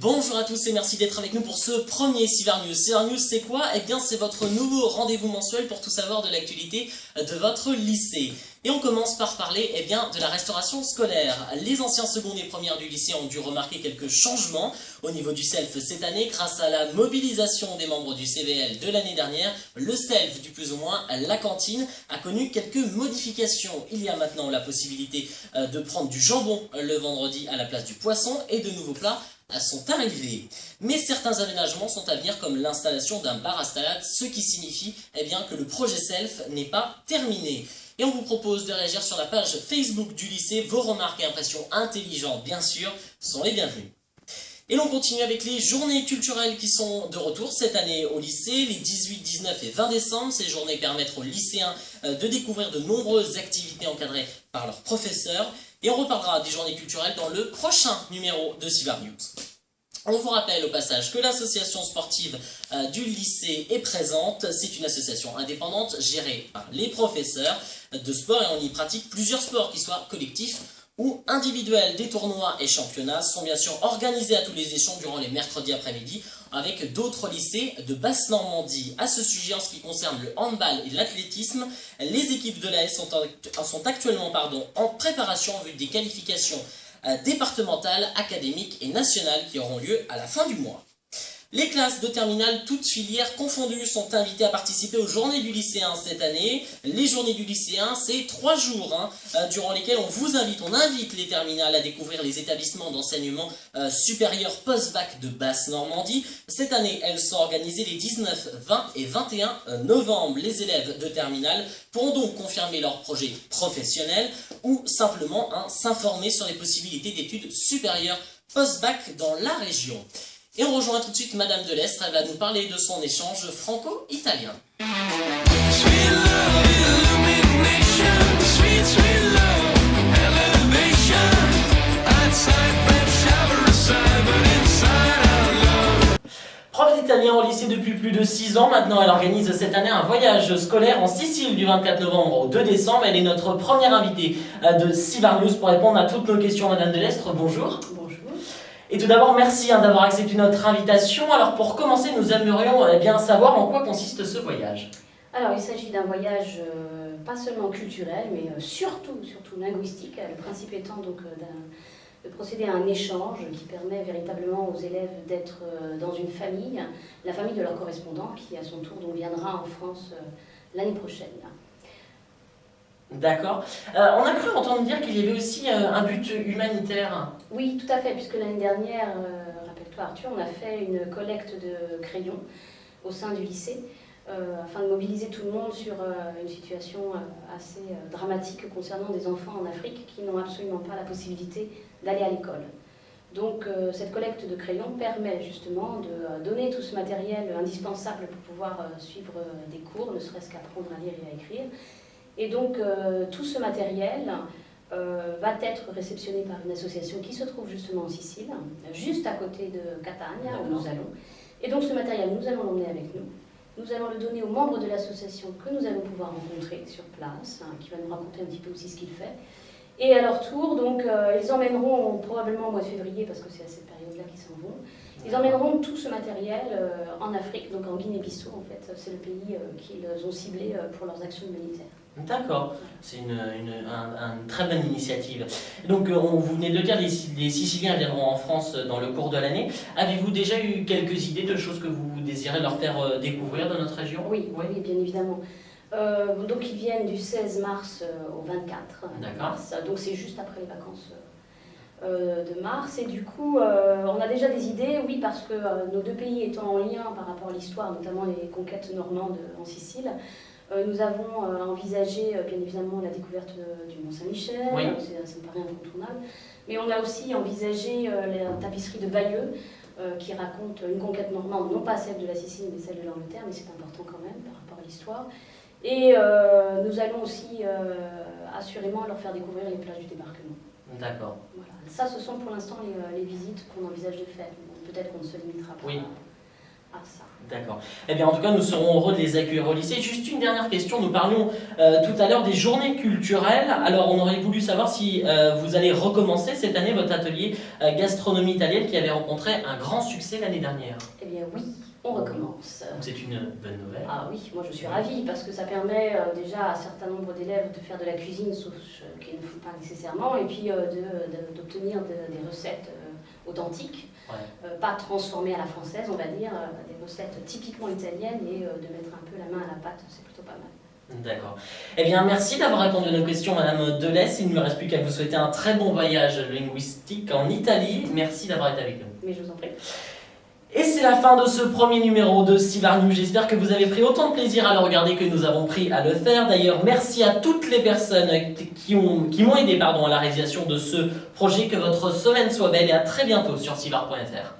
Bonjour à tous et merci d'être avec nous pour ce premier Cyber News. Cyber News, c'est quoi? Eh bien, c'est votre nouveau rendez-vous mensuel pour tout savoir de l'actualité de votre lycée. Et on commence par parler de la restauration scolaire. Les anciens secondes et premières du lycée ont dû remarquer quelques changements au niveau du SELF cette année grâce à la mobilisation des membres du CVL de l'année dernière. Le SELF, du plus ou moins, la cantine, a connu quelques modifications. Il y a maintenant la possibilité de prendre du jambon le vendredi à la place du poisson et de nouveaux plats sont arrivés. Mais certains aménagements sont à venir comme l'installation d'un bar à salade, ce qui signifie que le projet SELF n'est pas terminé. Et on vous propose de réagir sur la page Facebook du lycée. Vos remarques et impressions intelligentes, bien sûr, sont les bienvenues. Et l'on continue avec les journées culturelles qui sont de retour cette année au lycée, les 18, 19 et 20 décembre. Ces journées permettent aux lycéens de découvrir de nombreuses activités encadrées par leurs professeurs. Et on reparlera des journées culturelles dans le prochain numéro de Cyber News. On vous rappelle au passage que l'association sportive du lycée est présente. C'est une association indépendante gérée par les professeurs de sport et on y pratique plusieurs sports qui soient collectifs ou individuels. Des tournois et championnats sont bien sûr organisés à tous les échelons durant les mercredis après-midi avec d'autres lycées de Basse-Normandie. À ce sujet, en ce qui concerne le handball et l'athlétisme, les équipes de l'AS sont actuellement en préparation en vue des qualifications départementales, académiques et nationales qui auront lieu à la fin du mois. Les classes de terminale, toutes filières confondues, sont invitées à participer aux journées du lycéen cette année. Les journées du lycéen, c'est 3 jours durant lesquels on invite les terminales à découvrir les établissements d'enseignement supérieur post-bac de Basse-Normandie. Cette année, elles sont organisées les 19, 20 et 21 novembre. Les élèves de terminale pourront donc confirmer leur projet professionnel ou simplement s'informer sur les possibilités d'études supérieures post-bac dans la région. Et on rejoint tout de suite Madame Delestre, elle va nous parler de son échange franco-italien. Prof d'italien au lycée depuis plus de 6 ans, maintenant elle organise cette année un voyage scolaire en Sicile du 24 novembre au 2 décembre. Elle est notre première invitée de Cyber News pour répondre à toutes nos questions. Madame Delestre, bonjour. Et tout d'abord, merci d'avoir accepté notre invitation. Alors pour commencer, nous aimerions savoir en quoi consiste ce voyage. Alors il s'agit d'un voyage pas seulement culturel, mais surtout linguistique. Le principe étant donc de procéder à un échange qui permet véritablement aux élèves d'être dans une famille, la famille de leur correspondant qui à son tour donc, viendra en France l'année prochaine. D'accord. On a cru entendre dire qu'il y avait aussi un but humanitaire. Oui, tout à fait, puisque l'année dernière, rappelle-toi Arthur, on a fait une collecte de crayons au sein du lycée afin de mobiliser tout le monde sur une situation assez dramatique concernant des enfants en Afrique qui n'ont absolument pas la possibilité d'aller à l'école. Donc cette collecte de crayons permet justement de donner tout ce matériel indispensable pour pouvoir suivre des cours, ne serait-ce qu'apprendre à lire et à écrire. Et donc tout ce matériel va être réceptionné par une association qui se trouve justement en Sicile, juste à côté de Catania, où nous allons. Et donc ce matériel, nous allons l'emmener avec nous. Nous allons le donner aux membres de l'association que nous allons pouvoir rencontrer sur place, qui va nous raconter un petit peu aussi ce qu'il fait. Et à leur tour, donc, ils emmèneront probablement au mois de février, parce que c'est à cette période-là qu'ils s'en vont, ils emmèneront tout ce matériel en Afrique, donc en Guinée-Bissau en fait. C'est le pays qu'ils ont ciblé pour leurs actions humanitaires. D'accord, c'est une très bonne initiative. Donc vous venez de le dire, les Siciliens viendront en France dans le cours de l'année. Avez-vous déjà eu quelques idées de choses que vous désirez leur faire découvrir dans notre région? Oui, bien évidemment. Donc ils viennent du 16 mars au 24 mars, donc c'est juste après les vacances de mars. Et du coup, on a déjà des idées, oui, parce que nos deux pays étant en lien par rapport à l'histoire, notamment les conquêtes normandes en Sicile, nous avons envisagé bien évidemment la découverte du Mont-Saint-Michel, oui. Ça me paraît incontournable, mais on a aussi envisagé la tapisserie de Bayeux qui raconte une conquête normande, non pas celle de la Sicile mais celle de l'Angleterre, mais c'est important quand même par rapport à l'histoire. Et nous allons aussi assurément leur faire découvrir les plages du débarquement. D'accord. Voilà. Ça, ce sont pour l'instant les visites qu'on envisage de faire. Peut-être qu'on ne se limitera pas à ça. D'accord. Eh bien, en tout cas, nous serons heureux de les accueillir au lycée. Juste une dernière question. Nous parlions tout à l'heure des journées culturelles. Alors, on aurait voulu savoir si vous allez recommencer cette année votre atelier gastronomie italienne qui avait rencontré un grand succès l'année dernière. Eh bien oui, on recommence. Donc, c'est une bonne nouvelle. Ah oui, moi je suis ravie parce que ça permet déjà à un certain nombre d'élèves de faire de la cuisine, sauf qu'ils ne font pas nécessairement, et puis d'obtenir des recettes authentiques, Ouais. pas transformées à la française, on va dire, des recettes typiquement italiennes et de mettre un peu la main à la pâte, c'est plutôt pas mal. D'accord. Eh bien, merci d'avoir répondu à nos questions, Madame Delesse. Il ne me reste plus qu'à vous souhaiter un très bon voyage linguistique en Italie. Merci d'avoir été avec nous. Mais je vous en prie. Et c'est la fin de ce premier numéro de Sivar News. J'espère que vous avez pris autant de plaisir à le regarder que nous avons pris à le faire. D'ailleurs, merci à toutes les personnes qui m'ont aidé à la réalisation de ce projet. Que votre semaine soit belle et à très bientôt sur sivar.fr.